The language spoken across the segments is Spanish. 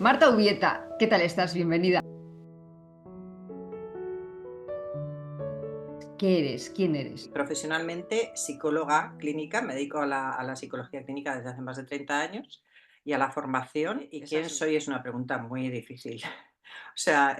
Marta Ubieta, ¿qué tal estás? Bienvenida. ¿Qué eres? ¿Quién eres? Profesionalmente, psicóloga clínica, me dedico a la psicología clínica desde hace más de 30 años y a la formación. ¿Y quién soy? Es una pregunta muy difícil. O sea,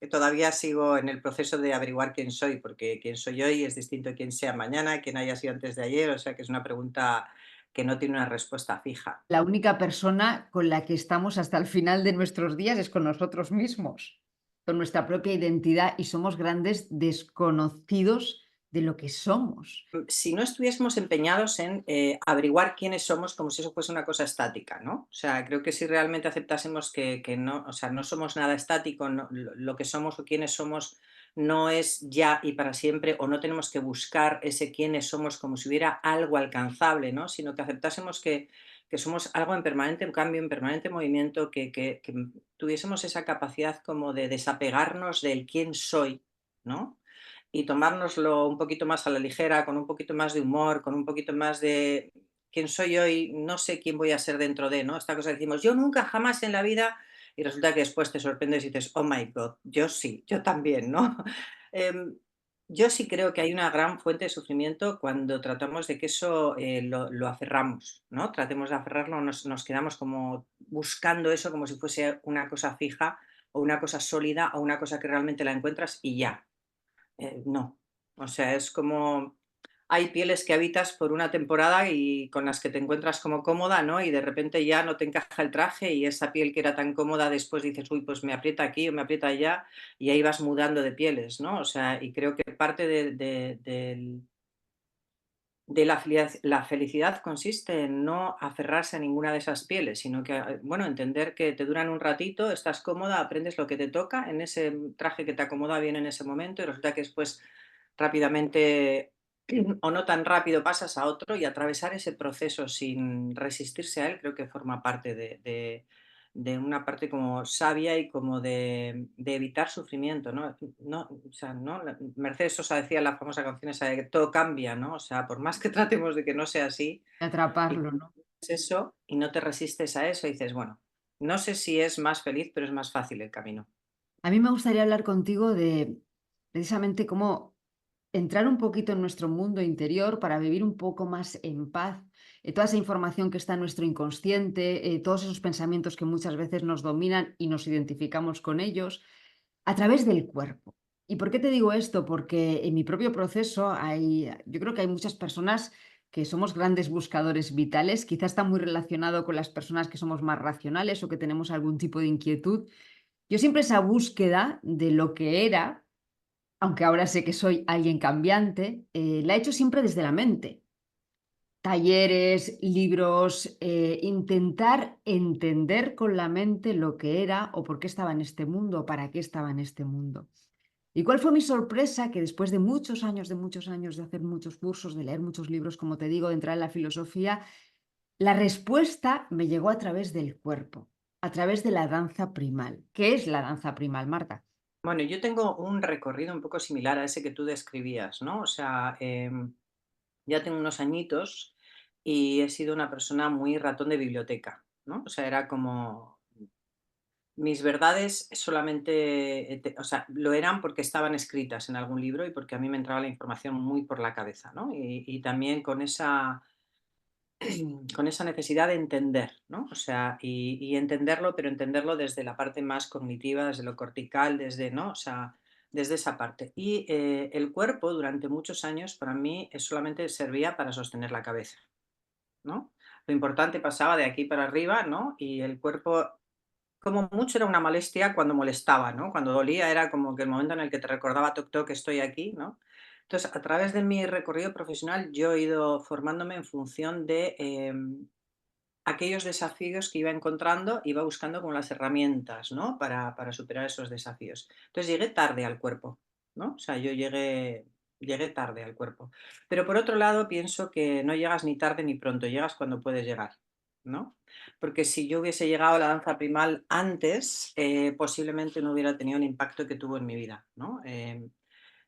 todavía sigo en el proceso de averiguar quién soy, porque quién soy hoy es distinto a quién sea mañana, quién haya sido antes de ayer, o sea que es una pregunta que no tiene una respuesta fija. La única persona con la que estamos hasta el final de nuestros días es con nosotros mismos, con nuestra propia identidad y somos grandes desconocidos de lo que somos. Si no estuviésemos empeñados en averiguar quiénes somos como si eso fuese una cosa estática, ¿no? O sea, creo que si realmente aceptásemos que no, o sea, no somos nada estático, lo que somos o quiénes somos no es ya y para siempre, o no tenemos que buscar ese quiénes somos como si hubiera algo alcanzable, ¿no? Sino que aceptásemos que somos algo en permanente cambio, en permanente movimiento, que tuviésemos esa capacidad como de desapegarnos del quién soy, ¿no? Y tomárnoslo un poquito más a la ligera, con un poquito más de humor, con un poquito más de quién soy hoy, no sé quién voy a ser dentro de, ¿no? Esta cosa que decimos, yo nunca jamás en la vida, y resulta que después te sorprendes y dices, oh my God, yo sí, yo también, ¿no? Em, yo sí creo que hay una gran fuente de sufrimiento cuando tratamos de que eso lo aferramos, ¿no? Tratemos de aferrarlo, nos quedamos como buscando eso como si fuese una cosa fija o una cosa sólida o una cosa que realmente la encuentras y ya. No. O sea, es como hay pieles que habitas por una temporada y con las que te encuentras como cómoda, ¿no? Y de repente ya no te encaja el traje y esa piel que era tan cómoda después dices, uy, pues me aprieta aquí o me aprieta allá y ahí vas mudando de pieles, ¿no? O sea, y creo que parte de la felicidad consiste en no aferrarse a ninguna de esas pieles, sino que, bueno, entender que te duran un ratito, estás cómoda, aprendes lo que te toca en ese traje que te acomoda bien en ese momento y resulta que después rápidamente o no tan rápido pasas a otro y atravesar ese proceso sin resistirse a él creo que forma parte de una parte como sabia y como de evitar sufrimiento, ¿no? No, o sea, ¿no? Mercedes Sosa decía la famosa canción esa de que todo cambia, ¿no? O sea, por más que tratemos de que no sea así, y Atraparlo, cuando ¿no? es eso y no te resistes a eso, dices, bueno, no sé si es más feliz, pero es más fácil el camino. A mí me gustaría hablar contigo de precisamente cómo entrar un poquito en nuestro mundo interior para vivir un poco más en paz. Toda esa información que está en nuestro inconsciente, todos esos pensamientos que muchas veces nos dominan y nos identificamos con ellos, a través del cuerpo. ¿Y por qué te digo esto? Porque en mi propio proceso yo creo que hay muchas personas que somos grandes buscadores vitales, quizás está muy relacionado con las personas que somos más racionales o que tenemos algún tipo de inquietud. Yo siempre esa búsqueda de lo que era, aunque ahora sé que soy alguien cambiante, la he hecho siempre desde la mente. Talleres, libros, intentar entender con la mente lo que era o por qué estaba en este mundo o para qué estaba en este mundo. ¿Y cuál fue mi sorpresa? Que después de muchos años de hacer muchos cursos, de leer muchos libros, como te digo, de entrar en la filosofía, la respuesta me llegó a través del cuerpo, a través de la danza primal. ¿Qué es la danza primal, Marta? Bueno, yo tengo un recorrido un poco similar a ese que tú describías, ¿no? O sea, ya tengo unos añitos y he sido una persona muy ratón de biblioteca, ¿no? O sea, era como mis verdades solamente, o sea, lo eran porque estaban escritas en algún libro y porque a mí me entraba la información muy por la cabeza, ¿no? Y también con esa necesidad de entender, ¿no? O sea, y entenderlo, pero entenderlo desde la parte más cognitiva, desde lo cortical, desde, ¿no? O sea, desde esa parte. Y el cuerpo durante muchos años para mí solamente servía para sostener la cabeza, ¿no? Lo importante pasaba de aquí para arriba, ¿no? Y el cuerpo, como mucho, era una molestia cuando molestaba, ¿no? Cuando dolía era como que el momento en el que te recordaba, toc, toc, estoy aquí, ¿no? Entonces, a través de mi recorrido profesional, yo he ido formándome en función de aquellos desafíos que iba encontrando, iba buscando como las herramientas, ¿no? Para superar esos desafíos. Entonces llegué tarde al cuerpo, ¿no? O sea, llegué tarde al cuerpo. Pero por otro lado, pienso que no llegas ni tarde ni pronto, llegas cuando puedes llegar, ¿no? Porque si yo hubiese llegado a la danza primal antes, posiblemente no hubiera tenido el impacto que tuvo en mi vida, ¿no?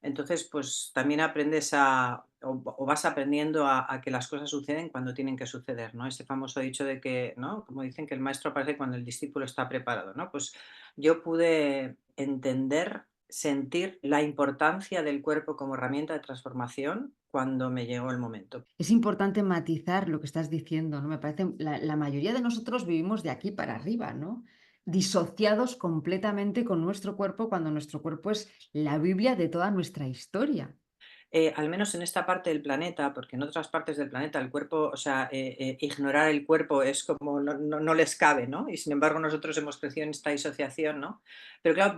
Entonces, pues también aprendes o vas aprendiendo a que las cosas suceden cuando tienen que suceder, ¿no? Este famoso dicho de que, ¿no? Como dicen que el maestro aparece cuando el discípulo está preparado, ¿no? Pues yo pude entender, sentir la importancia del cuerpo como herramienta de transformación cuando me llegó el momento. Es importante matizar lo que estás diciendo, ¿no? Me parece, la mayoría de nosotros vivimos de aquí para arriba, ¿no? Disociados completamente con nuestro cuerpo cuando nuestro cuerpo es la Biblia de toda nuestra historia. Al menos en esta parte del planeta, porque en otras partes del planeta el cuerpo, o sea, ignorar el cuerpo es como no les cabe, ¿no? Y sin embargo nosotros hemos crecido en esta disociación, ¿no? Pero claro,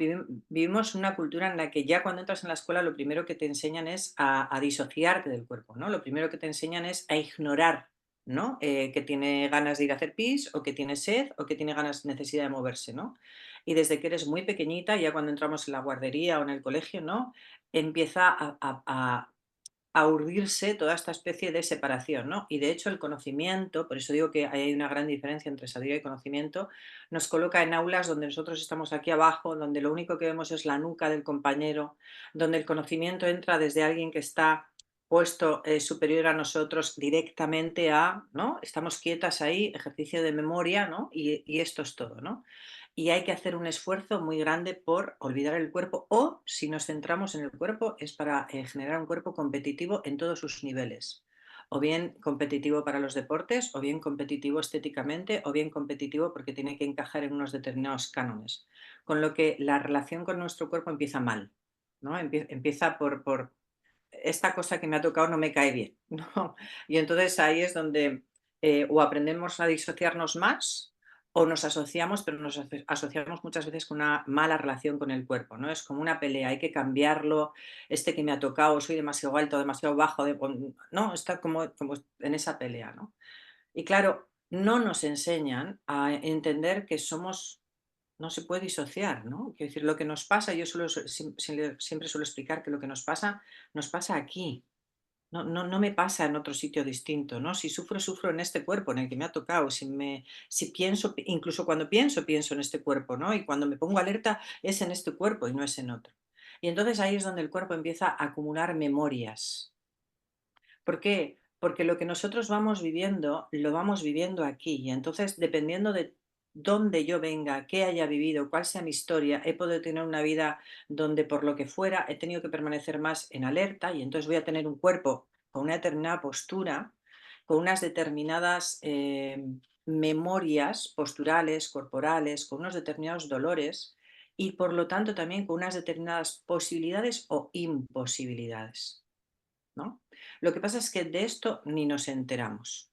vivimos una cultura en la que ya cuando entras en la escuela lo primero que te enseñan es a disociarte del cuerpo, ¿no? Lo primero que te enseñan es a ignorar, ¿no? Que tiene ganas de ir a hacer pis, o que tiene sed, o que tiene ganas, necesidad de moverse, ¿no? Y desde que eres muy pequeñita, ya cuando entramos en la guardería o en el colegio, ¿no? Empieza a urdirse toda esta especie de separación, ¿no? Y de hecho el conocimiento, por eso digo que ahí hay una gran diferencia entre sabiduría y conocimiento, nos coloca en aulas donde nosotros estamos aquí abajo, donde lo único que vemos es la nuca del compañero, donde el conocimiento entra desde alguien que está puesto superior a nosotros directamente a, ¿no? Estamos quietas ahí, ejercicio de memoria, ¿no? Y esto es todo, ¿no? Y hay que hacer un esfuerzo muy grande por olvidar el cuerpo, o si nos centramos en el cuerpo es para generar un cuerpo competitivo en todos sus niveles, o bien competitivo para los deportes, o bien competitivo estéticamente, o bien competitivo porque tiene que encajar en unos determinados cánones. Con lo que la relación con nuestro cuerpo empieza mal, ¿no? Empieza por esta cosa que me ha tocado no me cae bien, ¿no? Y entonces ahí es donde o aprendemos a disociarnos más, o nos asociamos, pero nos asociamos muchas veces con una mala relación con el cuerpo, ¿no? Es como una pelea, hay que cambiarlo, este que me ha tocado, soy demasiado alto, demasiado bajo, no, está como en esa pelea, ¿no? Y claro, no nos enseñan a entender que somos, no se puede disociar, ¿no? Quiero decir, lo que nos pasa, yo siempre suelo explicar que lo que nos pasa aquí. No me pasa en otro sitio distinto, ¿no? Si sufro, sufro en este cuerpo en el que me ha tocado. Si pienso, incluso cuando pienso, pienso en este cuerpo, ¿no? Y cuando me pongo alerta es en este cuerpo y no es en otro. Y entonces ahí es donde el cuerpo empieza a acumular memorias. ¿Por qué? Porque lo que nosotros vamos viviendo, lo vamos viviendo aquí. Y entonces, dependiendo de dónde yo venga, qué haya vivido, cuál sea mi historia, he podido tener una vida donde por lo que fuera he tenido que permanecer más en alerta, y entonces voy a tener un cuerpo con una determinada postura, con unas determinadas memorias posturales, corporales, con unos determinados dolores, y por lo tanto también con unas determinadas posibilidades o imposibilidades, ¿no? Lo que pasa es que de esto ni nos enteramos.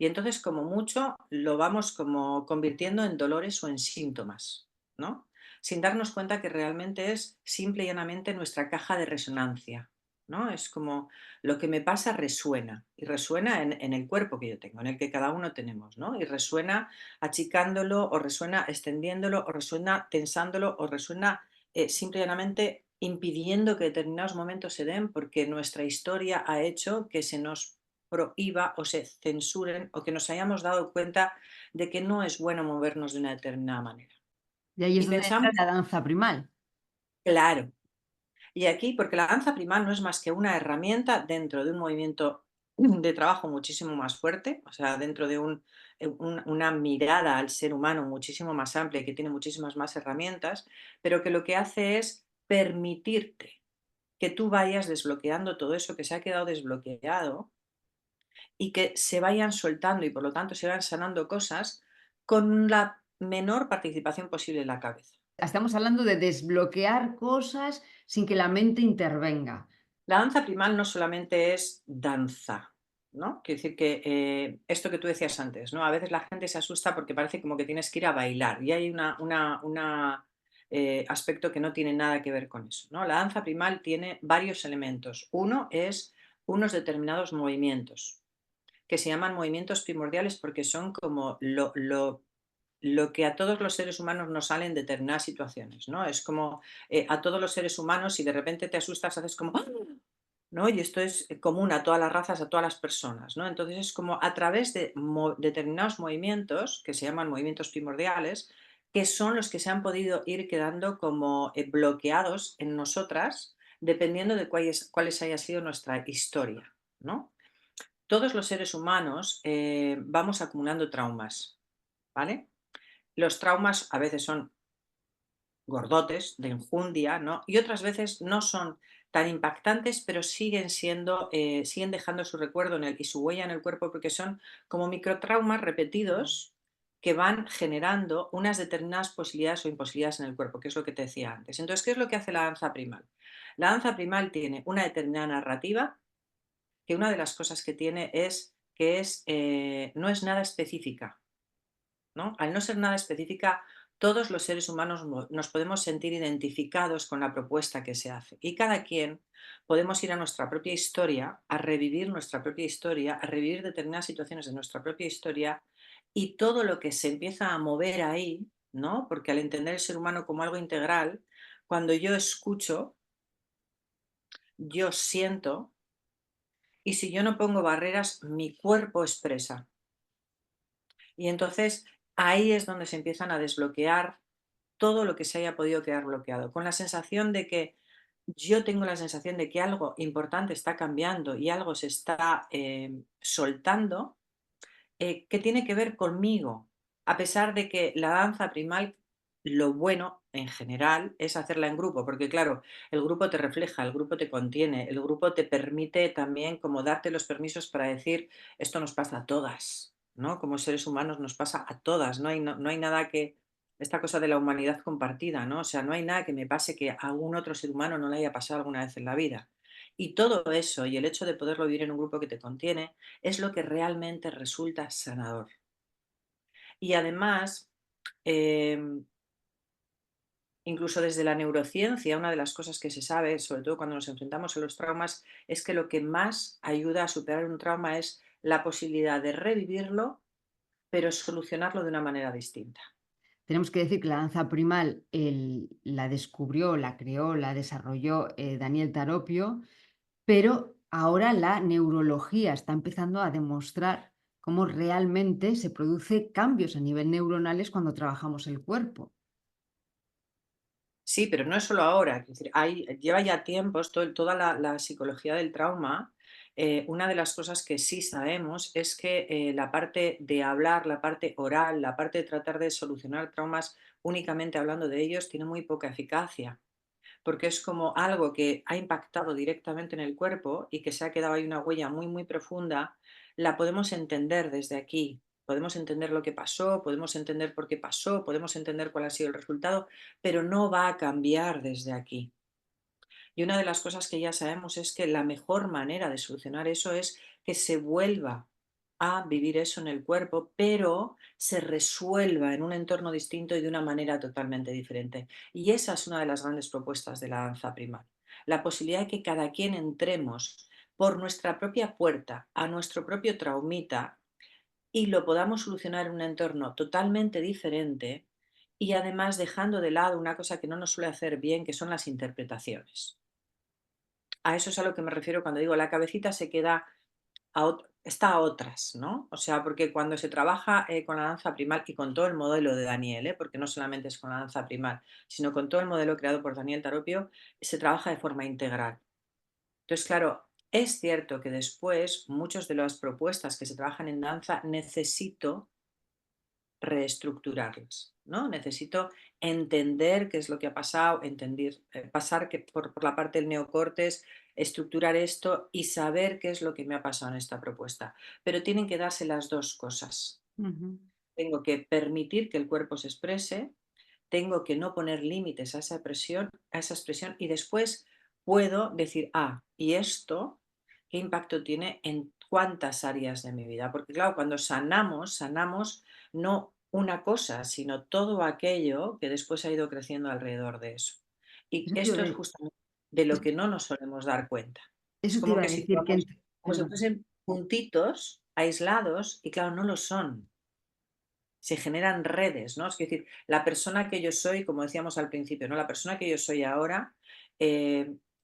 Y entonces, como mucho, lo vamos como convirtiendo en dolores o en síntomas, ¿no? Sin darnos cuenta que realmente es simple y llanamente nuestra caja de resonancia, ¿no? Es como lo que me pasa resuena, y resuena en el cuerpo que yo tengo, en el que cada uno tenemos, ¿no? Y resuena achicándolo, o resuena extendiéndolo, o resuena tensándolo, o resuena simple y llanamente impidiendo que determinados momentos se den, porque nuestra historia ha hecho que se nos prohíba o se censuren, o que nos hayamos dado cuenta de que no es bueno movernos de una determinada manera. Y ahí es Y donde entra pensamos, la danza primal. claro, y aquí, porque la danza primal no es más que una herramienta dentro de un movimiento de trabajo muchísimo más fuerte, o sea, dentro de una mirada al ser humano muchísimo más amplia y que tiene muchísimas más herramientas, pero que lo que hace es permitirte que tú vayas desbloqueando todo eso que se ha quedado desbloqueado, y que se vayan soltando y por lo tanto se vayan sanando cosas con la menor participación posible en la cabeza. Estamos hablando de desbloquear cosas sin que la mente intervenga. La danza primal no solamente es danza, ¿no? Quiere decir que esto que tú decías antes, ¿no? A veces la gente se asusta porque parece como que tienes que ir a bailar, y hay aspecto que no tiene nada que ver con eso, ¿no? La danza primal tiene varios elementos. Uno es unos determinados movimientos, que se llaman movimientos primordiales porque son como lo que a todos los seres humanos nos sale en determinadas situaciones, ¿no? Es como a todos los seres humanos, si de repente te asustas, haces como, ¡ah!, ¿no? Y esto es común a todas las razas, a todas las personas, ¿no? Entonces es como a través de determinados movimientos, que se llaman movimientos primordiales, que son los que se han podido ir quedando como bloqueados en nosotras, dependiendo de cuáles haya sido nuestra historia, ¿no? Todos los seres humanos vamos acumulando traumas, ¿vale? Los traumas a veces son gordotes, de enjundia, ¿no? Y otras veces no son tan impactantes, pero siguen dejando su recuerdo y su huella en el cuerpo porque son como microtraumas repetidos que van generando unas determinadas posibilidades o imposibilidades en el cuerpo, que es lo que te decía antes. Entonces, ¿qué es lo que hace la danza primal? La danza primal tiene una determinada narrativa, que una de las cosas que tiene es que no es nada específica, ¿no? Al no ser nada específica, todos los seres humanos nos podemos sentir identificados con la propuesta que se hace. Y cada quien podemos ir a nuestra propia historia, a revivir nuestra propia historia, a revivir determinadas situaciones de nuestra propia historia y todo lo que se empieza a mover ahí, ¿no? Porque al entender el ser humano como algo integral, cuando yo escucho, yo siento, y si yo no pongo barreras, mi cuerpo expresa. Y entonces ahí es donde se empiezan a desbloquear todo lo que se haya podido quedar bloqueado, con la sensación de que yo tengo la sensación de que algo importante está cambiando y algo se está soltando, que tiene que ver conmigo, a pesar de que la danza primal, lo bueno en general es hacerla en grupo, porque claro, el grupo te refleja, el grupo te contiene, el grupo te permite también como darte los permisos para decir, esto nos pasa a todas, ¿no? Como seres humanos nos pasa a todas, no hay nada que, esta cosa de la humanidad compartida, ¿no? O sea, no hay nada que me pase que a algún otro ser humano no le haya pasado alguna vez en la vida. Y todo eso y el hecho de poderlo vivir en un grupo que te contiene, es lo que realmente resulta sanador. Y además, em, incluso desde la neurociencia, una de las cosas que se sabe, sobre todo cuando nos enfrentamos a los traumas, es que lo que más ayuda a superar un trauma es la posibilidad de revivirlo, pero solucionarlo de una manera distinta. Tenemos que decir que la danza primal la descubrió, la creó, la desarrolló Daniel Taropio, pero ahora la neurología está empezando a demostrar cómo realmente se producen cambios a nivel neuronales cuando trabajamos el cuerpo. Sí, pero no es solo ahora, es decir, lleva ya tiempos toda la psicología del trauma. Una de las cosas que sí sabemos es que la parte de hablar, la parte oral, la parte de tratar de solucionar traumas únicamente hablando de ellos tiene muy poca eficacia, porque es como algo que ha impactado directamente en el cuerpo y que se ha quedado ahí una huella muy, muy profunda, la podemos entender desde aquí. Podemos entender lo que pasó, podemos entender por qué pasó, podemos entender cuál ha sido el resultado, pero no va a cambiar desde aquí. Y una de las cosas que ya sabemos es que la mejor manera de solucionar eso es que se vuelva a vivir eso en el cuerpo, pero se resuelva en un entorno distinto y de una manera totalmente diferente. Y esa es una de las grandes propuestas de la danza primal. La posibilidad de que cada quien entremos por nuestra propia puerta a nuestro propio traumita y lo podamos solucionar en un entorno totalmente diferente y además dejando de lado una cosa que no nos suele hacer bien, que son las interpretaciones. A eso es a lo que me refiero cuando digo la cabecita se queda está a otras, ¿no? O sea, porque cuando se trabaja con la danza primal y con todo el modelo de Daniel, porque no solamente es con la danza primal, sino con todo el modelo creado por Daniel Taropio, se trabaja de forma integral. Entonces, claro, es cierto que después muchas de las propuestas que se trabajan en danza necesito reestructurarlas, ¿no? Necesito entender qué es lo que ha pasado, entender, pasar por la parte del neocortes, estructurar esto y saber qué es lo que me ha pasado en esta propuesta. Pero tienen que darse las dos cosas. Ujú. Tengo que permitir que el cuerpo se exprese, tengo que no poner límites a esa expresión y después puedo decir, ah, ¿y esto qué impacto tiene en cuántas áreas de mi vida? Porque claro, cuando sanamos no una cosa, sino todo aquello que después ha ido creciendo alrededor de eso. Y Eso te iba esto a es de- justamente de lo es- que no nos solemos dar cuenta. Es eso te como iba que a decir que, como si perdón. fuesen puntitos aislados y claro, no lo son, se generan redes, ¿no? Es decir, la persona que yo soy, como decíamos al principio, ¿no? La persona que yo soy ahora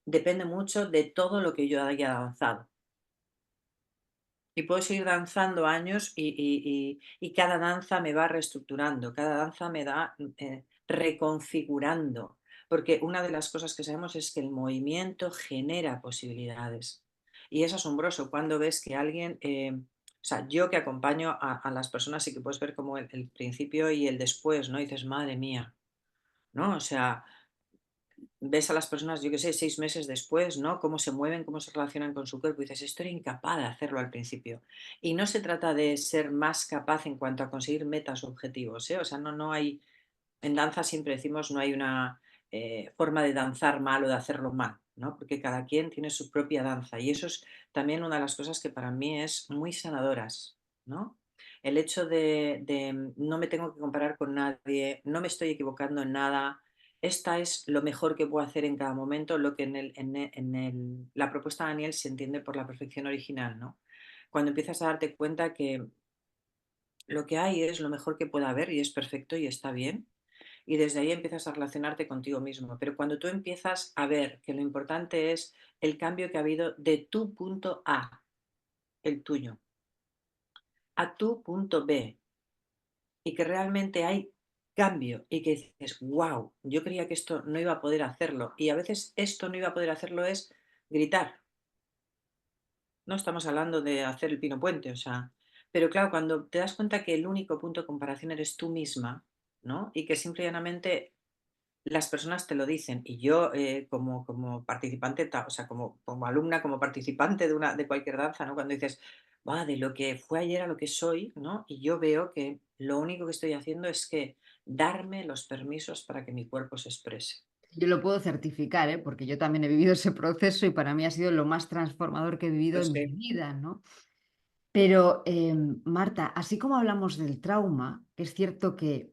depende mucho de todo lo que yo haya danzado. Y puedo seguir danzando años y cada danza me va reestructurando, cada danza me da reconfigurando Porque una de las cosas que sabemos es que el movimiento genera posibilidades. Y es asombroso cuando ves que alguien, o sea, yo que acompaño a las personas y que puedes ver como el principio y el después, ¿no? Y dices, madre mía, ¿no? O sea, ves a las personas, yo qué sé, 6 meses después, ¿no? Cómo se mueven, cómo se relacionan con su cuerpo y dices, esto era incapaz de hacerlo al principio. Y no se trata de ser más capaz en cuanto a conseguir metas o objetivos, ¿eh? O sea, no hay, en danza siempre decimos no hay una forma de danzar mal o de hacerlo mal, ¿no? Porque cada quien tiene su propia danza y eso es también una de las cosas que para mí es muy sanadoras, ¿no? El hecho de no me tengo que comparar con nadie, no me estoy equivocando en nada, esta es lo mejor que puedo hacer en cada momento, lo que la propuesta de Daniel se entiende por la perfección original, ¿no? Cuando empiezas a darte cuenta que lo que hay es lo mejor que pueda haber y es perfecto y está bien, y desde ahí empiezas a relacionarte contigo mismo. Pero cuando tú empiezas a ver que lo importante es el cambio que ha habido de tu punto A, el tuyo, a tu punto B, y que realmente hay cambio y que dices, wow, yo creía que esto no iba a poder hacerlo. Y a veces esto no iba a poder hacerlo es gritar. No estamos hablando de hacer el pino puente, o sea, pero claro, cuando te das cuenta que el único punto de comparación eres tú misma, ¿no? Y que simple y llanamente las personas te lo dicen y yo, como participante, o sea, como alumna, como participante de cualquier danza, ¿no? Cuando dices: "Va, de lo que fue ayer a lo que soy", ¿no? Y yo veo que lo único que estoy haciendo es que darme los permisos para que mi cuerpo se exprese. Yo lo puedo certificar, ¿eh? Porque yo también he vivido ese proceso y para mí ha sido lo más transformador que he vivido Lo en mi sé. vida, ¿no? Pero, Marta, así como hablamos del trauma, es cierto que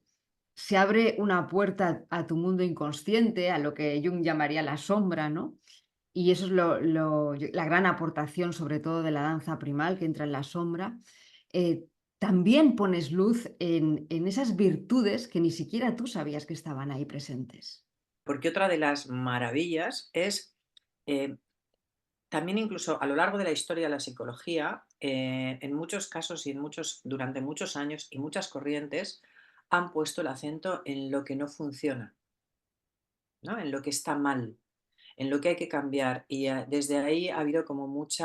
se abre una puerta a tu mundo inconsciente, a lo que Jung llamaría la sombra, ¿no? Y eso es la gran aportación, sobre todo de la danza primal, que entra en la sombra. Eh, También pones luz en esas virtudes que ni siquiera tú sabías que estaban ahí presentes. Porque otra de las maravillas es, eh, también incluso a lo largo de la historia de la psicología, en muchos casos y durante muchos años y muchas corrientes han puesto el acento en lo que no funciona, ¿no? En lo que está mal, en lo que hay que cambiar. Y desde ahí ha habido como mucho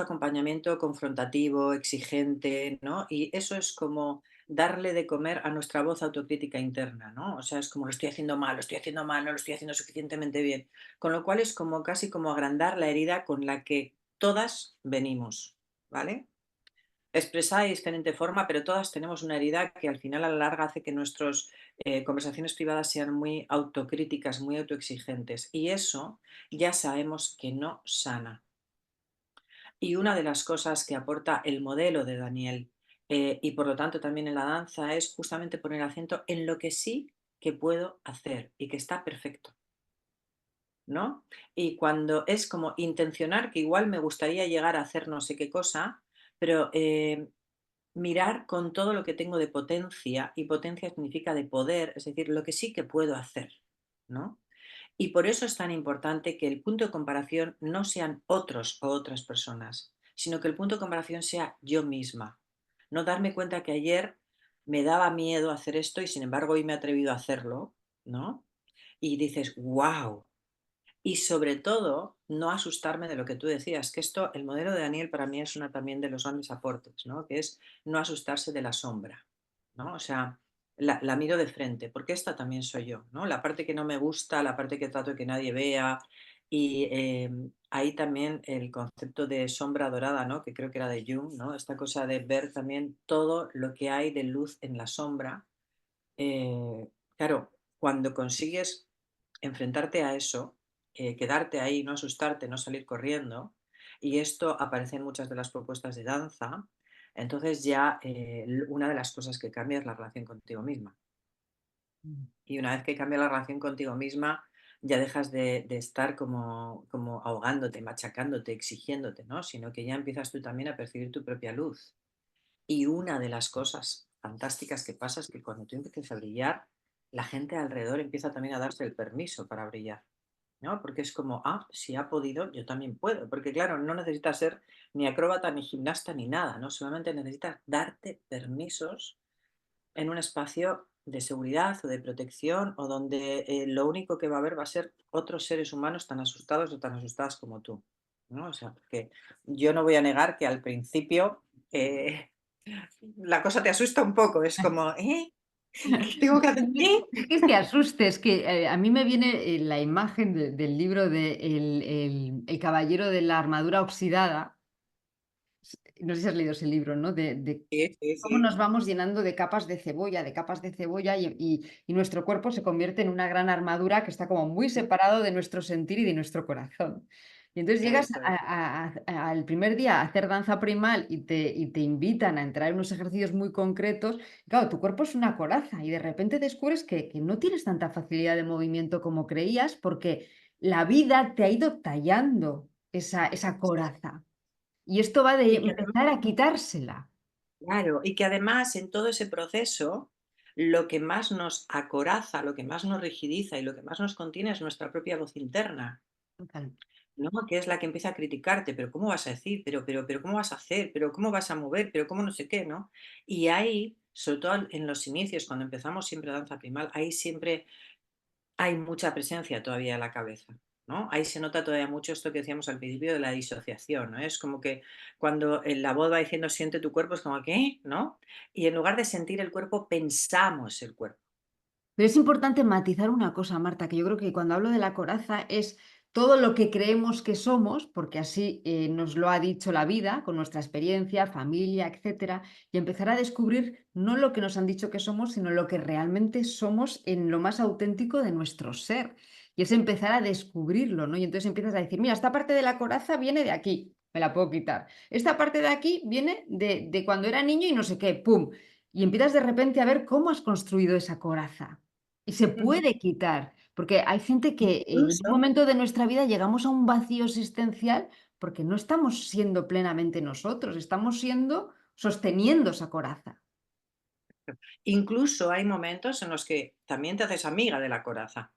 acompañamiento confrontativo, exigente, ¿no? Y eso es como darle de comer a nuestra voz autocrítica interna, ¿no? O sea, es como lo estoy haciendo mal, lo estoy haciendo mal, no lo estoy haciendo suficientemente bien. Con lo cual es como casi como agrandar la herida con la que todas venimos, ¿vale? Expresada de diferente forma, pero todas tenemos una herida que al final a la larga hace que nuestras conversaciones privadas sean muy autocríticas, muy autoexigentes. Y eso ya sabemos que no sana. Y una de las cosas que aporta el modelo de Daniel y por lo tanto también en la danza es justamente poner acento en lo que sí que puedo hacer y que está perfecto, ¿no? Y cuando es como intencionar que igual me gustaría llegar a hacer no sé qué cosa, pero mirar con todo lo que tengo de potencia, y potencia significa de poder, es decir, lo que sí que puedo hacer, ¿no? Y por eso es tan importante que el punto de comparación no sean otros o otras personas, sino que el punto de comparación sea yo misma. No darme cuenta que ayer me daba miedo hacer esto y sin embargo hoy me he atrevido a hacerlo, ¿no? Y dices, wow, y sobre todo, no asustarme de lo que tú decías, que esto, el modelo de Daniel para mí es una también de los grandes aportes, ¿no? Que es no asustarse de la sombra, ¿no? O sea, la miro de frente, porque esta también soy yo, ¿no? La parte que no me gusta, la parte que trato de que nadie vea, y ahí también el concepto de sombra dorada, ¿no? Que creo que era de Jung, ¿no? Esta cosa de ver también todo lo que hay de luz en la sombra. Eh, claro, cuando consigues enfrentarte a eso, quedarte ahí, no asustarte, no salir corriendo, y esto aparece en muchas de las propuestas de danza, entonces ya una de las cosas que cambia es la relación contigo misma. Mm. Y una vez que cambia la relación contigo misma, ya dejas de estar como ahogándote, machacándote, exigiéndote, ¿no? Sino que ya empiezas tú también a percibir tu propia luz. Y una de las cosas fantásticas que pasa es que cuando tú empiezas a brillar, la gente alrededor empieza también a darse el permiso para brillar, ¿no? Porque es como, ah, si ha podido, yo también puedo. Porque claro, no necesitas ser ni acróbata, ni gimnasta, ni nada, ¿no? Solamente necesitas darte permisos en un espacio de seguridad o de protección o donde lo único que va a haber va a ser otros seres humanos tan asustados o tan asustadas como tú, ¿no? O sea, porque yo no voy a negar que al principio eh, la cosa te asusta un poco, es como, ¿eh? ¿Qué tengo que hacer? ¿Eh? Es que te asustes, que a mí me viene la imagen del libro de el caballero de la armadura oxidada. No sé si has leído ese libro, ¿no? De Sí, sí, cómo sí, nos vamos llenando de capas de cebolla, y nuestro cuerpo se convierte en una gran armadura que está como muy separado de nuestro sentir y de nuestro corazón. Y entonces llegas eso es. al primer día a hacer danza primal y te invitan a entrar en unos ejercicios muy concretos. Claro, tu cuerpo es una coraza y de repente descubres que no tienes tanta facilidad de movimiento como creías porque la vida te ha ido tallando esa coraza. Y esto va de Y que empezar a quitársela. claro, y que además en todo ese proceso, lo que más nos acoraza, lo que más nos rigidiza y lo que más nos contiene es nuestra propia voz interna, Total. ¿no? Que es la que empieza a criticarte, pero ¿cómo vas a decir? Pero ¿cómo vas a hacer? Pero ¿cómo vas a mover? Pero ¿cómo no sé qué? ¿No? Y ahí, sobre todo en los inicios, cuando empezamos siempre danza primal, ahí siempre hay mucha presencia todavía en la cabeza, ¿no? Ahí se nota todavía mucho esto que decíamos al principio de la disociación, ¿no? Es como que cuando la voz va diciendo siente tu cuerpo, es como que, ¿no? Y en lugar de sentir el cuerpo, pensamos el cuerpo. Pero es importante matizar una cosa, Marta, que yo creo que cuando hablo de la coraza es todo lo que creemos que somos, porque así nos lo ha dicho la vida, con nuestra experiencia, familia, etcétera, y empezar a descubrir no lo que nos han dicho que somos, sino lo que realmente somos en lo más auténtico de nuestro ser. Y es empezar a descubrirlo, ¿no? Y entonces empiezas a decir, mira, esta parte de la coraza viene de aquí, me la puedo quitar. Esta parte de aquí viene de cuando era niño y no sé qué, ¡pum! Y empiezas de repente a ver cómo has construido esa coraza. Y se Ujú. puede quitar, porque hay gente que en un Incluso, momento de nuestra vida llegamos a un vacío existencial porque no estamos siendo plenamente nosotros, estamos siendo sosteniendo esa coraza. incluso hay momentos en los que también te haces amiga de la coraza,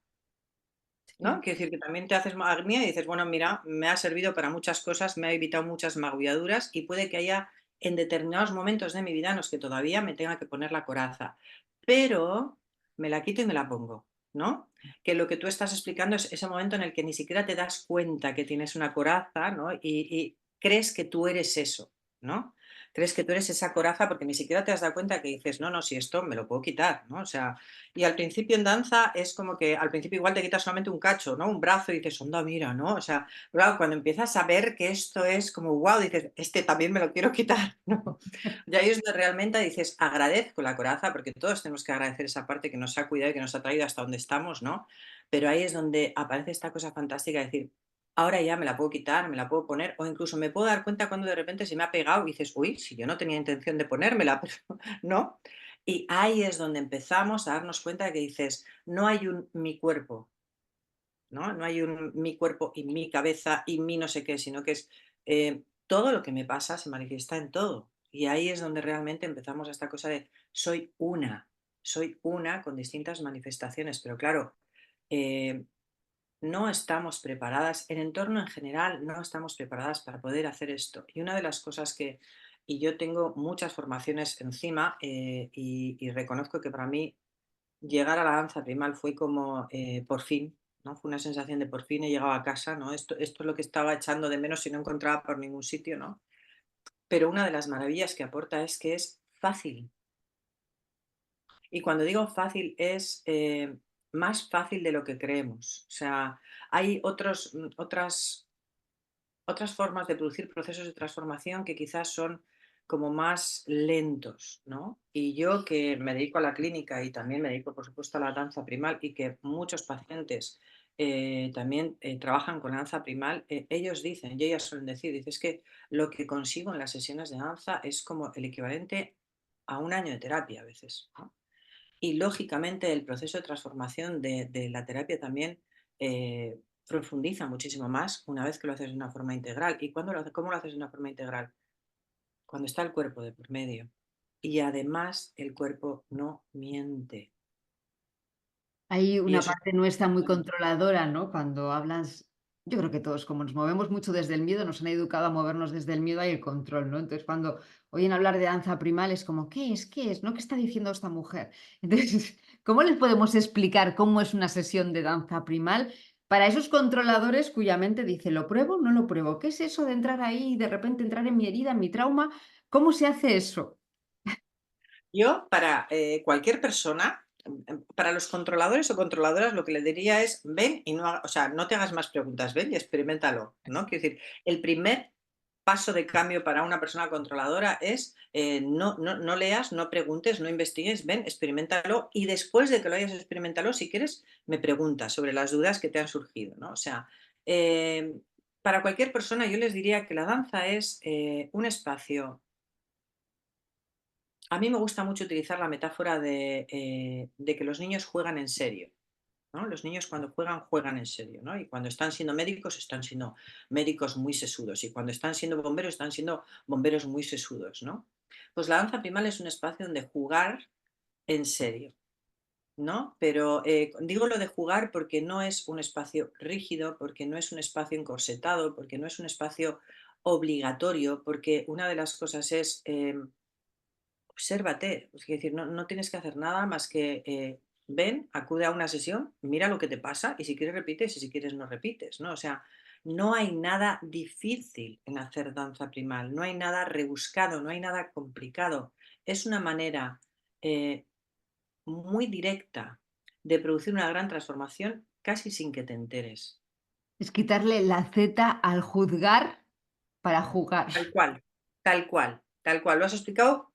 ¿no? Sí. Quiere decir que también te haces amiga y dices, bueno, mira, me ha servido para muchas cosas, me ha evitado muchas magulladuras y puede que haya en determinados momentos de mi vida en los que todavía me tenga que poner la coraza, pero me la quito y me la pongo, ¿no? Que lo que tú estás explicando es ese momento en el que ni siquiera te das cuenta que tienes una coraza, ¿no? Y crees que tú eres eso, ¿no? Crees que tú eres esa coraza porque ni siquiera te has dado cuenta que dices, no, no, si esto me lo puedo quitar, ¿no? O sea, y al principio en danza es como que al principio igual te quitas solamente un cacho, ¿no? Un brazo y dices, onda, mira, ¿no? O sea, claro, cuando empiezas a ver que esto es como, wow, dices, este también me lo quiero quitar, ¿no? Y ahí es donde realmente dices, agradezco la coraza, porque todos tenemos que agradecer esa parte que nos ha cuidado y que nos ha traído hasta donde estamos, ¿no? Pero ahí es donde aparece esta cosa fantástica de decir, ahora ya me la puedo quitar, me la puedo poner, o incluso me puedo dar cuenta cuando de repente se me ha pegado y dices, uy, si yo no tenía intención de ponérmela, pero, ¿no? Y ahí es donde empezamos a darnos cuenta de que dices, no hay un mi cuerpo, ¿no? No hay un mi cuerpo y mi cabeza y mi no sé qué, sino que es todo lo que me pasa se manifiesta en todo. Y ahí es donde realmente empezamos esta cosa de soy una con distintas manifestaciones, pero claro, eh, no estamos preparadas, el entorno en general no estamos preparadas para poder hacer esto. Y una de las cosas que, y yo tengo muchas formaciones encima y reconozco que para mí llegar a la danza primal fue como por fin, ¿no? Fue una sensación de por fin he llegado a casa, ¿no? Esto es lo que estaba echando de menos y no encontraba por ningún sitio, ¿no? Pero una de las maravillas que aporta es que es fácil. Y cuando digo fácil es más fácil de lo que creemos. O sea, hay otras formas de producir procesos de transformación que quizás son como más lentos, ¿no? Y yo que me dedico a la clínica y también me dedico, por supuesto, a la danza primal y que muchos pacientes también trabajan con la danza primal, ellos dicen, y ellas suelen decir, dice, es que lo que consigo en las sesiones de danza es como el equivalente a un año de terapia a veces, ¿no? Y lógicamente el proceso de transformación de la terapia también profundiza muchísimo más una vez que lo haces de una forma integral. ¿Y cómo lo haces de una forma integral? Cuando está el cuerpo de por medio. Y además el cuerpo no miente. Hay Y una eso parte nuestra muy es... controladora, ¿no? Cuando hablas Yo creo que todos, como nos movemos mucho desde el miedo, nos han educado a movernos desde el miedo y el control, ¿no? Entonces, cuando oyen hablar de danza primal, es como, ¿qué es? ¿Qué es? ¿No? ¿Qué está diciendo esta mujer? Entonces, ¿cómo les podemos explicar cómo es una sesión de danza primal para esos controladores cuya mente dice, ¿lo pruebo? ¿No lo pruebo? ¿Qué es eso de entrar ahí y de repente entrar en mi herida, en mi trauma? ¿Cómo se hace eso? Yo, para cualquier persona, para los controladores o controladoras, lo que le diría es, ven y no, o sea, no te hagas más preguntas, ven y experimentalo, ¿no? Quiero decir, el primer paso de cambio para una persona controladora es no leas, no preguntes, no investigues, ven, experimentalo y después de que lo hayas experimentado, si quieres, me preguntas sobre las dudas que te han surgido, ¿no? O sea, eh, para cualquier persona yo les diría que la danza es un espacio. A mí me gusta mucho utilizar la metáfora de que los niños juegan en serio, ¿no? Los niños cuando juegan, juegan en serio, ¿no? Y cuando están siendo médicos muy sesudos. Y cuando están siendo bomberos muy sesudos, ¿no? Pues la danza primal es un espacio donde jugar en serio, ¿no? Pero digo lo de jugar porque no es un espacio rígido, porque no es un espacio encorsetado, porque no es un espacio obligatorio, porque una de las cosas es obsérvate, es decir, no tienes que hacer nada más que ven, acude a una sesión, mira lo que te pasa y si quieres repites y si quieres no repites, ¿no? O sea, no hay nada difícil en hacer danza primal, no hay nada rebuscado, no hay nada complicado. Es una manera eh, muy directa de producir una gran transformación casi sin que te enteres. Es quitarle la Z al juzgar para jugar. Tal cual, tal cual, tal cual. Lo has explicado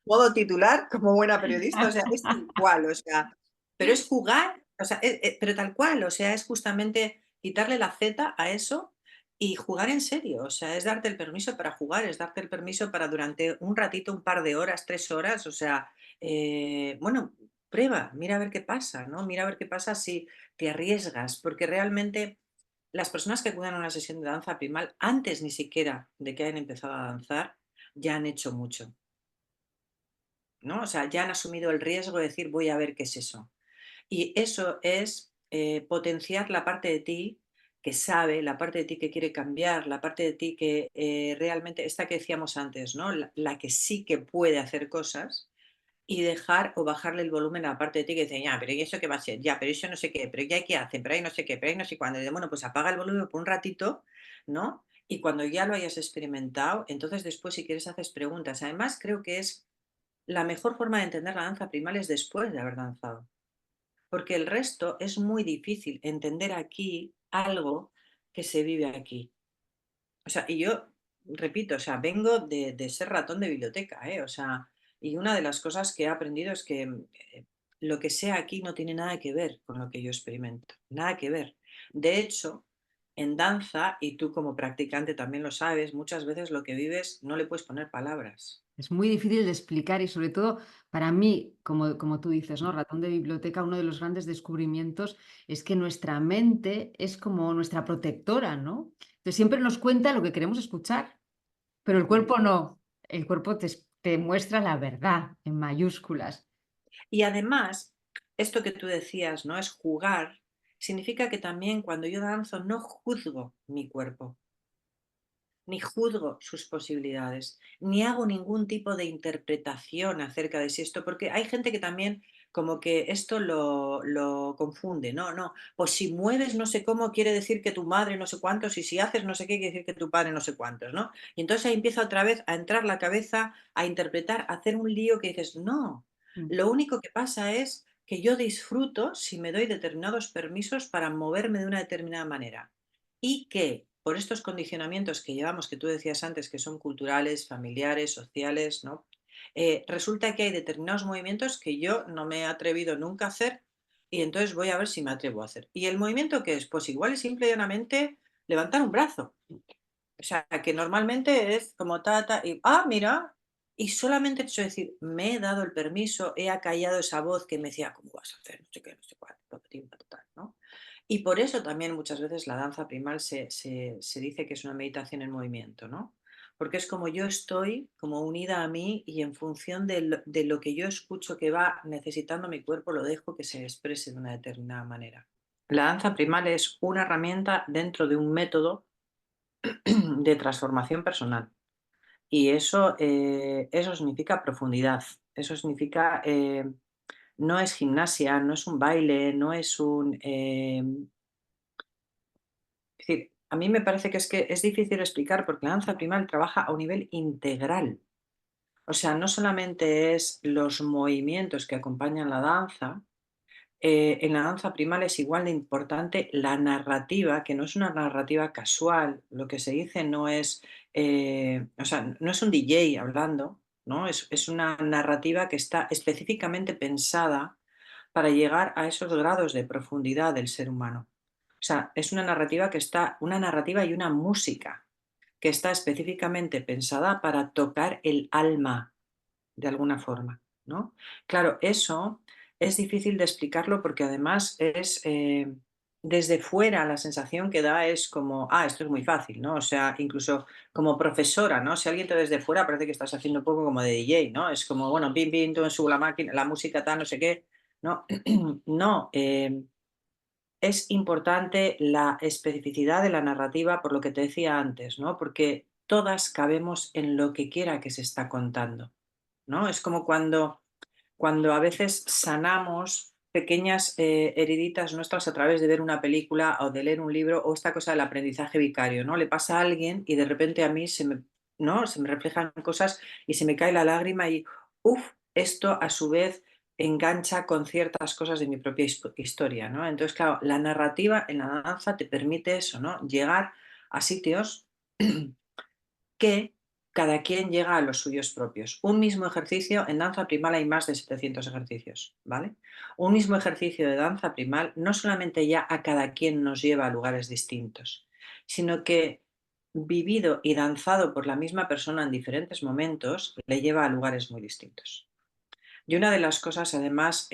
modo titular como buena periodista, o sea, es tal cual, o sea, pero es jugar, o sea, pero tal cual, o sea, es justamente quitarle la Z a eso y jugar en serio, o sea, es darte el permiso para jugar, es darte el permiso para durante un ratito, un par de horas, 3 horas, o sea, bueno, prueba, mira a ver qué pasa, ¿no? Mira a ver qué pasa si te arriesgas, porque realmente las personas que acuden a una sesión de danza primal, antes ni siquiera de que hayan empezado a danzar, ya han hecho mucho. ¿No? O sea, ya han asumido el riesgo de decir, voy a ver qué es eso. Y eso es potenciar la parte de ti que sabe, la parte de ti que quiere cambiar, la parte de ti que realmente, esta que decíamos antes, ¿no? La que sí que puede hacer cosas y dejar o bajarle el volumen a la parte de ti que dice, ya, pero ¿y eso qué va a ser? Ya, pero eso no sé qué, pero ya qué hace, pero ahí no sé qué, pero ahí no sé cuándo. Y de, bueno, pues apaga el volumen por un ratito, ¿no? Y cuando ya lo hayas experimentado, entonces después si quieres haces preguntas. Además, creo que es la mejor forma de entender la danza primal es después de haber danzado, porque el resto es muy difícil entender aquí algo que se vive aquí. O sea, y yo repito, o sea, vengo de ser ratón de biblioteca, ¿eh? O sea, y una de las cosas que he aprendido es que lo que sea aquí no tiene nada que ver con lo que yo experimento, nada que ver. De hecho, en danza, y tú como practicante también lo sabes, muchas veces lo que vives no le puedes poner palabras. Es muy difícil de explicar y sobre todo para mí, como tú dices, ¿no? Ratón de biblioteca, uno de los grandes descubrimientos es que nuestra mente es como nuestra protectora, ¿no? Entonces siempre nos cuenta lo que queremos escuchar, pero el Mm. cuerpo no. El cuerpo te muestra la verdad en mayúsculas. Y además, esto que tú decías, ¿no? Es jugar, significa que también cuando yo danzo no juzgo mi cuerpo, ni juzgo sus posibilidades, ni hago ningún tipo de interpretación acerca de si esto, porque hay gente que también como que esto lo confunde, no, no, pues si mueves no sé cómo quiere decir que tu madre no sé cuántos y si haces no sé qué quiere decir que tu padre no sé cuántos, ¿no? Y entonces ahí empieza otra vez a entrar la cabeza, a interpretar, a hacer un lío que dices, no, Mm. lo único que pasa es que yo disfruto si me doy determinados permisos para moverme de una determinada manera y que por estos condicionamientos que llevamos, que tú decías antes, que son culturales, familiares, sociales, ¿no? Resulta que hay determinados movimientos que yo no me he atrevido nunca a hacer y entonces voy a ver si me atrevo a hacer. ¿Y el movimiento qué es? Pues igual es simple y llanamente levantar un brazo. O sea, que normalmente es como y, mira, y solamente he hecho decir, me he dado el permiso, he acallado esa voz que me decía, ¿cómo vas a hacer? No sé qué, no sé cuál, papatín, patatán, ¿no? Y por eso también muchas veces la danza primal se dice que es una meditación en movimiento, ¿no? Porque es como yo estoy como unida a mí y en función de lo que yo escucho que va necesitando mi cuerpo, lo dejo que se exprese de una determinada manera. La danza primal es una herramienta dentro de un método de transformación personal. Y eso significa profundidad, eso significa, no es gimnasia, no es un baile, no es un... es decir, a mí me parece que es difícil explicar porque la danza primal trabaja a un nivel integral. O sea, no solamente es los movimientos que acompañan la danza, en la danza primal es igual de importante la narrativa, que no es una narrativa casual. Lo que se dice no es, o sea, no es un DJ hablando, ¿no? Es una narrativa que está específicamente pensada para llegar a esos grados de profundidad del ser humano. O sea, es una narrativa una narrativa y una música que está específicamente pensada para tocar el alma de alguna forma, ¿no? Claro, eso es difícil de explicarlo porque además desde fuera la sensación que da es como, esto es muy fácil, ¿no? O sea, incluso como profesora, ¿no? Si alguien te ve desde fuera parece que estás haciendo un poco como de DJ, ¿no? Es como, bueno, pim, pim, tú subo la máquina, la música tal, no sé qué, ¿no? No, es importante la especificidad de la narrativa por lo que te decía antes, ¿no? Porque todas cabemos en lo que quiera que se está contando, ¿no? Es como cuando a veces sanamos pequeñas heriditas nuestras a través de ver una película o de leer un libro o esta cosa del aprendizaje vicario, ¿no? Le pasa a alguien y de repente a mí ¿no? Se me reflejan cosas y se me cae la lágrima y, uff, esto a su vez engancha con ciertas cosas de mi propia historia, ¿no? Entonces, claro, la narrativa en la danza te permite eso, ¿no? Llegar a sitios que cada quien llega a los suyos propios. Un mismo ejercicio, en danza primal hay más de 700 ejercicios, ¿vale? Un mismo ejercicio de danza primal no solamente ya a cada quien nos lleva a lugares distintos, sino que vivido y danzado por la misma persona en diferentes momentos, le lleva a lugares muy distintos. Y una de las cosas, además,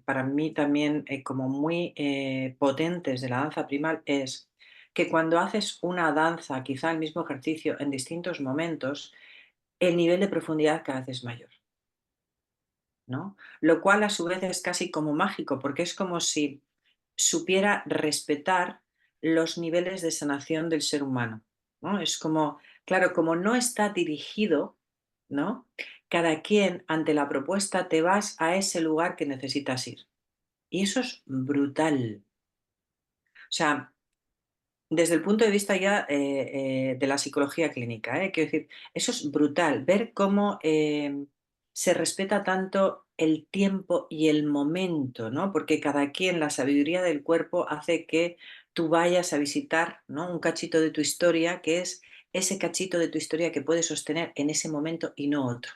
para mí también como muy potentes de la danza primal es que cuando haces una danza, quizá el mismo ejercicio, en distintos momentos, el nivel de profundidad cada vez es mayor, ¿no? Lo cual a su vez es casi como mágico, porque es como si supiera respetar los niveles de sanación del ser humano, ¿no? Es como, claro, como no está dirigido, ¿no? Cada quien ante la propuesta te vas a ese lugar que necesitas ir. Y eso es brutal. O sea, desde el punto de vista ya de la psicología clínica, quiero decir, eso es brutal, ver cómo se respeta tanto el tiempo y el momento, ¿no? Porque cada quien, la sabiduría del cuerpo hace que tú vayas a visitar, ¿no? Un cachito de tu historia, que es ese cachito de tu historia que puedes sostener en ese momento y no otro,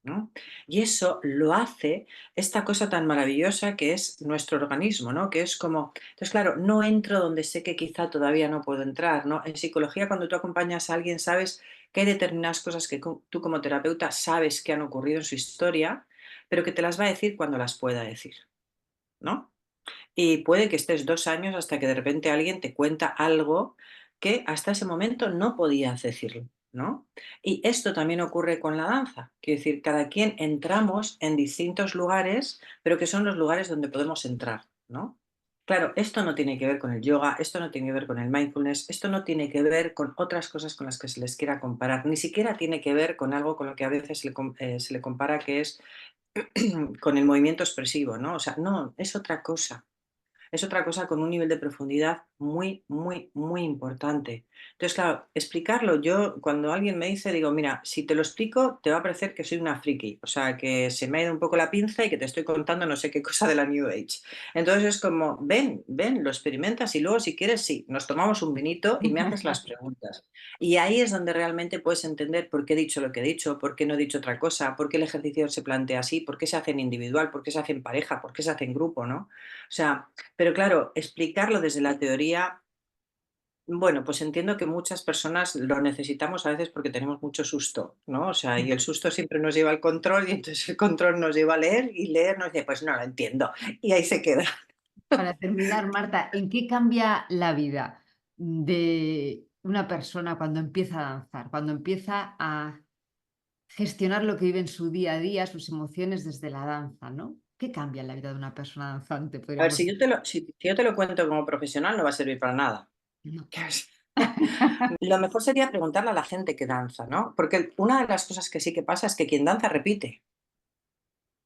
¿no? Y eso lo hace esta cosa tan maravillosa que es nuestro organismo, ¿no? Que es como, entonces claro, no entro donde sé que quizá todavía no puedo entrar, ¿no? En psicología, cuando tú acompañas a alguien, sabes que hay determinadas cosas que tú como terapeuta sabes que han ocurrido en su historia, pero que te las va a decir cuando las pueda decir, ¿no? Y puede que estés 2 años hasta que de repente alguien te cuenta algo que hasta ese momento no podías decirlo, ¿no? Y esto también ocurre con la danza. Quiero decir, cada quien entramos en distintos lugares, pero que son los lugares donde podemos entrar, ¿no? Claro, esto no tiene que ver con el yoga, esto no tiene que ver con el mindfulness, esto no tiene que ver con otras cosas con las que se les quiera comparar, ni siquiera tiene que ver con algo con lo que a veces se le compara que es con el movimiento expresivo, ¿no? O sea, no, es otra cosa con un nivel de profundidad muy, muy, muy importante. Entonces, claro, explicarlo, yo cuando alguien me dice, digo, mira, si te lo explico, te va a parecer que soy una friki, o sea, que se me ha ido un poco la pinza y que te estoy contando no sé qué cosa de la New Age. Entonces es como, ven, ven, lo experimentas y luego si quieres, sí, nos tomamos un vinito y me haces las preguntas. Y ahí es donde realmente puedes entender por qué he dicho lo que he dicho, por qué no he dicho otra cosa, por qué el ejercicio se plantea así, por qué se hace en individual, por qué se hace en pareja, por qué se hace en grupo, ¿no? O sea, pero claro, explicarlo desde la teoría, bueno, pues entiendo que muchas personas lo necesitamos a veces porque tenemos mucho susto, ¿no? O sea, y el susto siempre nos lleva al control y entonces el control nos lleva a leer y leer nos dice, pues no lo entiendo. Y ahí se queda. Para terminar, Marta, ¿en qué cambia la vida de una persona cuando empieza a danzar, cuando empieza a gestionar lo que vive en su día a día, sus emociones desde la danza, ¿no? ¿Qué cambia en la vida de una persona danzante? A ver, Podríamos si yo decir. te lo, si yo te lo cuento como profesional, no va a servir para nada. No. Lo mejor sería preguntarle a la gente que danza, ¿no? Porque una de las cosas que sí que pasa es que quien danza repite.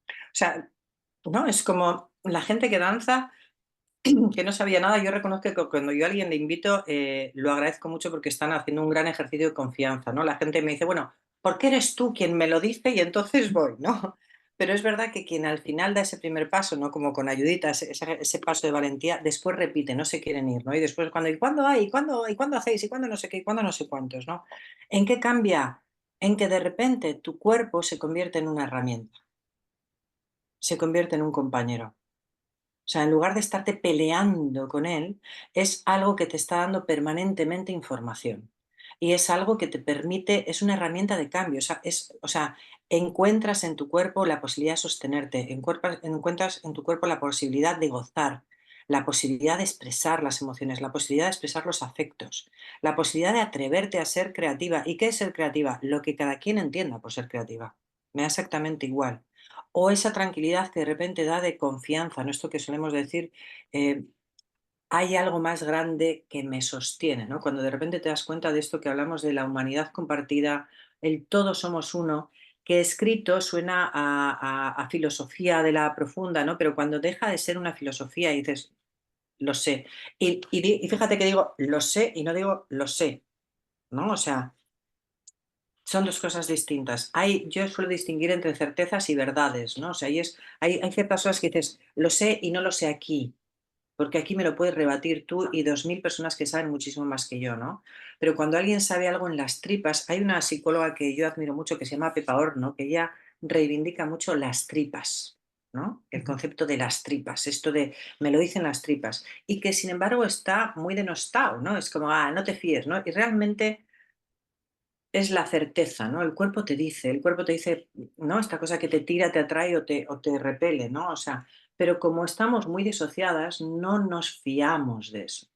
O sea, ¿no? Es como la gente que danza, que no sabía nada. Yo reconozco que cuando yo a alguien le invito, lo agradezco mucho porque están haciendo un gran ejercicio de confianza, ¿no? La gente me dice, bueno, ¿por qué eres tú quien me lo dice y entonces voy, ¿no? Pero es verdad que quien al final da ese primer paso, ¿no? Como con ayudita, ese paso de valentía, después repite, no se quieren ir, ¿no? Y después cuando, ¿y cuándo hay? ¿Y cuándo hacéis? ¿Y cuándo no sé qué? ¿Y cuándo no sé cuántos? ¿No? ¿En qué cambia? En que de repente tu cuerpo se convierte en una herramienta, se convierte en un compañero. O sea, en lugar de estarte peleando con él, es algo que te está dando permanentemente información. Y es algo que te permite, es una herramienta de cambio. O sea, encuentras en tu cuerpo la posibilidad de sostenerte, encuentras en tu cuerpo la posibilidad de gozar, la posibilidad de expresar las emociones, la posibilidad de expresar los afectos, la posibilidad de atreverte a ser creativa. ¿Y qué es ser creativa? Lo que cada quien entienda por ser creativa. Me da exactamente igual. O esa tranquilidad que de repente da de confianza, ¿no? Esto que solemos decir, eh, hay algo más grande que me sostiene, ¿no? Cuando de repente te das cuenta de esto que hablamos de la humanidad compartida, el todos somos uno, que escrito suena a filosofía de la profunda, ¿no? Pero cuando deja de ser una filosofía y dices, lo sé. Y fíjate que digo, lo sé y no digo, lo sé, ¿no? O sea, son 2 cosas distintas. Yo suelo distinguir entre certezas y verdades, ¿no? O sea, hay ciertas cosas que dices: "Lo sé y no lo sé aquí", porque aquí me lo puedes rebatir tú y 2000 personas que saben muchísimo más que yo, ¿no? Pero cuando alguien sabe algo en las tripas, hay una psicóloga que yo admiro mucho que se llama Pepa Horno, que ella reivindica mucho las tripas, ¿no? El Ujú. concepto de las tripas, esto de me lo dicen las tripas, y que sin embargo está muy denostado, ¿no? Es como, no te fíes, ¿no? Y realmente es la certeza, ¿no? El cuerpo te dice, ¿no? Esta cosa que te tira, te atrae o te repele, ¿no? O sea, pero como estamos muy disociadas, no nos fiamos de eso.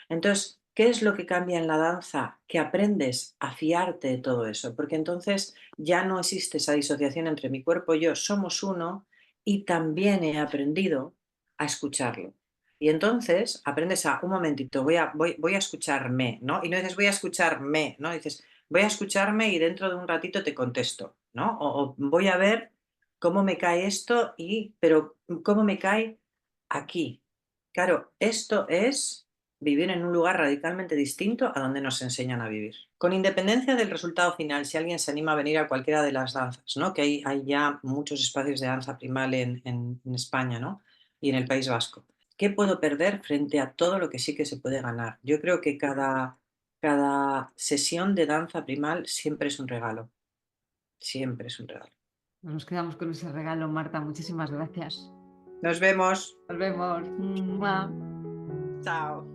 Entonces, ¿qué es lo que cambia en la danza? Que aprendes a fiarte de todo eso, porque entonces ya no existe esa disociación entre mi cuerpo y yo, somos uno y también he aprendido a escucharlo. Y entonces aprendes a, un momentito, voy a escucharme, ¿no? Y no dices voy a escucharme, ¿no? Dices voy a escucharme y dentro de un ratito te contesto, ¿no? O voy a ver cómo me cae esto pero cómo me cae aquí. Claro, esto es vivir en un lugar radicalmente distinto a donde nos enseñan a vivir. Con independencia del resultado final, si alguien se anima a venir a cualquiera de las danzas, ¿no? Que hay ya muchos espacios de danza primal en España, ¿no? Y en el País Vasco. ¿Qué puedo perder frente a todo lo que sí que se puede ganar? Yo creo que cada sesión de danza primal siempre es un regalo. Pues nos quedamos con ese regalo, Marta. Muchísimas gracias. Nos vemos. Nos vemos. Mua. Chao.